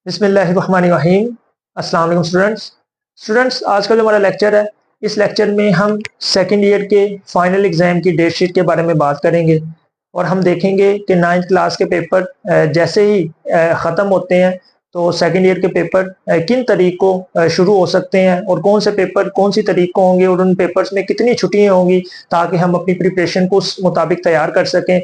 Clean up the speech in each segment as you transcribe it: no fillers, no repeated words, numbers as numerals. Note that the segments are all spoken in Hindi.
बिस्मिल्लाहिर्रहमानिर्रहीम। अस्सलाम वालेकुम स्टूडेंट्स, आज का जो हमारा लेक्चर है, इस लेक्चर में हम सेकेंड ईयर के फाइनल एग्जाम की डेट शीट के बारे में बात करेंगे और हम देखेंगे कि नाइन्थ क्लास के पेपर जैसे ही ख़त्म होते हैं तो सेकेंड ईयर के पेपर किन तरीकों शुरू हो सकते हैं और कौन से पेपर कौन सी तरीकों होंगे और उन पेपर्स में कितनी छुट्टियां होंगी ताकि हम अपनी प्रिपरेशन को उस मुताबिक तैयार कर सकें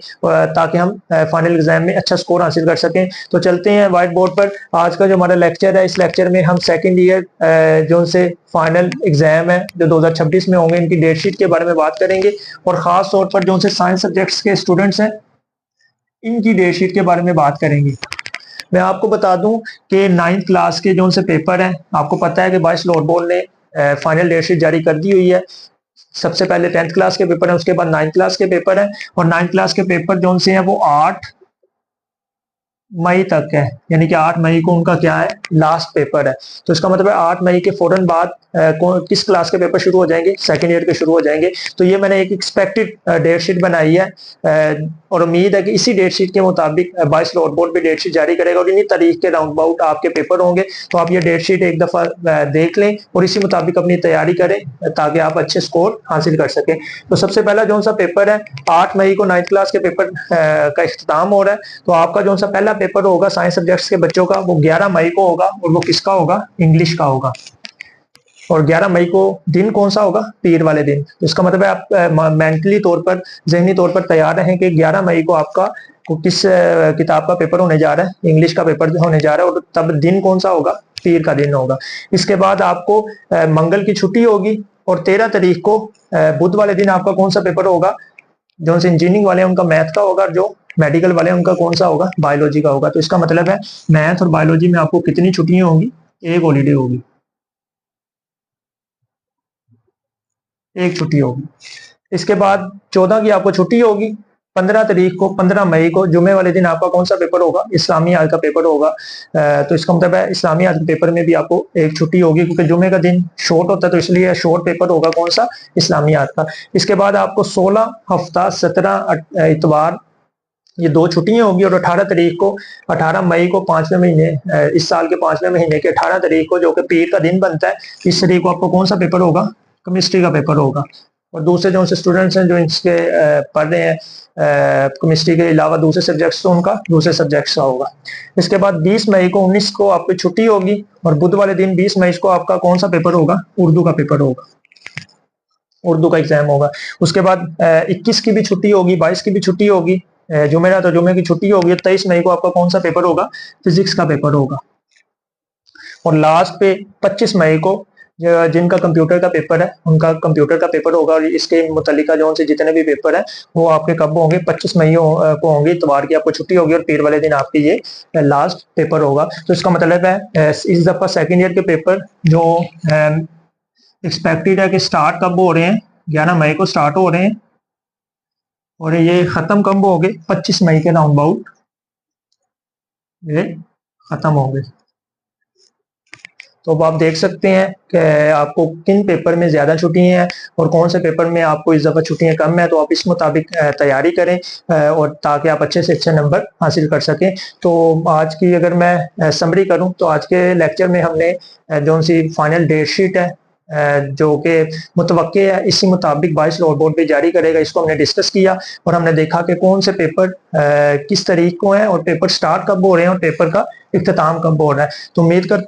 ताकि हम फाइनल एग्जाम में अच्छा स्कोर हासिल कर सकें। तो चलते हैं वाइट बोर्ड पर। आज का जो हमारा लेक्चर है, इस लेक्चर में हम सेकेंड ईयर जो से फाइनल एग्जाम है जो 2026 में होंगे, इनकी डेट शीट के बारे में बात करेंगे और ख़ास तौर पर जो से साइंस सब्जेक्ट्स के स्टूडेंट्स हैं इनकी डेट शीट के बारे में बात करेंगे। मैं आपको बता दूं कि नाइन्थ क्लास के जो से पेपर हैं, आपको पता है कि वाइस लॉर्ड बोर्ड ने फाइनल डेट शीट जारी कर दी हुई है। सबसे पहले 10th क्लास के पेपर हैं, उसके बाद 9th क्लास के पेपर हैं और 9th क्लास के पेपर जो से हैं वो 8 मई तक है, यानी कि 8 मई को उनका क्या है, लास्ट पेपर है। तो इसका मतलब है 8 मई के फौरन बाद किस क्लास के पेपर शुरू हो जाएंगे, सेकेंड ईयर के शुरू हो जाएंगे। तो ये मैंने एक एक्सपेक्टेड डेट शीट बनाई है और उम्मीद है कि इसी डेट शीट के मुताबिक वाइस लॉर्ड बोर्ड भी डेट शीट जारी करेगा और इन्हीं तारीख के राउंड अबाउट आपके पेपर होंगे। तो आप ये डेट शीट एक दफा देख लें और इसी मुताबिक अपनी तैयारी करें ताकि आप अच्छे स्कोर हासिल कर सकें। तो सबसे पहला जो सा पेपर है, 8 मई को 9th क्लास के पेपर का इख्तिताम हो रहा है। तो आपका जो सा पहला पेपर होगा साइंस सब्जेक्ट्स के बच्चों का, वो 11 मई को होगा और वो किसका होगा, इंग्लिश का होगा। और 11 मई को दिन कौन सा होगा, पीर वाले दिन। तो इसका मतलब है आप मेंटली तौर पर, जहनी तौर पर तैयार रहें कि 11 मई को आपका किस किताब का पेपर होने जा रहा है, इंग्लिश का पेपर होने जा रहा है और तब दिन कौन सा होगा, पीर का दिन होगा। इसके बाद आपको मंगल की छुट्टी होगी और 13 तारीख को बुध वाले दिन आपका कौन सा पेपर होगा, जो इंजीनियरिंग वाले हैं उनका मैथ का होगा, जो मेडिकल वाले हैं उनका कौन सा होगा, बायोलॉजी का होगा। तो इसका मतलब है मैथ और बायोलॉजी में आपको कितनी छुट्टियां होंगी, एक हॉलीडे होगी, एक छुट्टी होगी। इसके बाद 14 की आपको छुट्टी होगी। 15 तारीख को, 15 मई को जुमे वाले दिन आपका कौन सा पेपर होगा, इस्लामियात का पेपर होगा। तो इसका मतलब है इस्लामियात के पेपर में भी आपको एक छुट्टी होगी क्योंकि जुमे का दिन शॉर्ट होता है, तो इसलिए शॉर्ट पेपर होगा कौन सा, इस्लामियात का। इसके बाद आपको 16 हफ्ता 17 इतवार, ये दो छुट्टियां होगी और 18 तारीख को, 18 मई को 5वें महीने, इस साल के 5वें महीने के 18 तारीख को जो कि पीर का दिन बनता है, इस तारीख को आपको कौन सा पेपर होगा, केमिस्ट्री का पेपर होगा। और दूसरे जो से स्टूडेंट्स हैं जो इसके पढ़ रहे हैं केमिस्ट्री के अलावा दूसरे सब्जेक्ट्स, तो उनका दूसरे सब्जेक्ट्स का होगा। इसके बाद 20 मई को, 19 को आपकी छुट्टी होगी और बुध वाले दिन 20 मई को आपका कौन सा पेपर होगा, उर्दू का पेपर होगा, उर्दू का एग्जाम होगा। उसके बाद 21 की भी छुट्टी होगी, 22 की भी छुट्टी होगी, जुमेरात तो जुमे की छुट्टी होगी। 23 मई को आपका कौन सा पेपर होगा, फिजिक्स का पेपर होगा। और लास्ट पे 25 मई को जिनका कंप्यूटर का पेपर है उनका कंप्यूटर का पेपर होगा और इसके मुतलिका जो से जितने भी पेपर हैं वो आपके कब होंगे, 25 मई को होंगे, इतवार की आपको छुट्टी होगी और पीर वाले दिन आपकी ये लास्ट पेपर होगा। तो इसका मतलब है इस दफा सेकेंड ईयर के पेपर जो एक्सपेक्टेड है कि स्टार्ट कब हो रहे हैं, 11 मई को स्टार्ट हो रहे हैं और ये खत्म कब हो गए, 25 मई के राउंड अबाउट ये खत्म हो गए। तो अब आप देख सकते हैं कि आपको किन पेपर में ज़्यादा छुट्टियां हैं और कौन से पेपर में आपको इस दफ़ा छुट्टियां कम है। तो आप इस मुताबिक तैयारी करें और ताकि आप अच्छे से अच्छे नंबर हासिल कर सकें। तो आज की अगर मैं समरी करूं तो आज के लेक्चर में हमने जो सी फाइनल डेट शीट है जो कि मुतवक्के है, इसी मुताबिक वाइस लॉर्ड बोर्ड भी जारी करेगा, इसको हमने डिस्कस किया और हमने देखा कि कौन से पेपर किस तारीख को हैं और पेपर स्टार्ट कब हो रहे हैं और पेपर का इख्तिताम कब हो रहा है। तो उम्मीद करता हूँ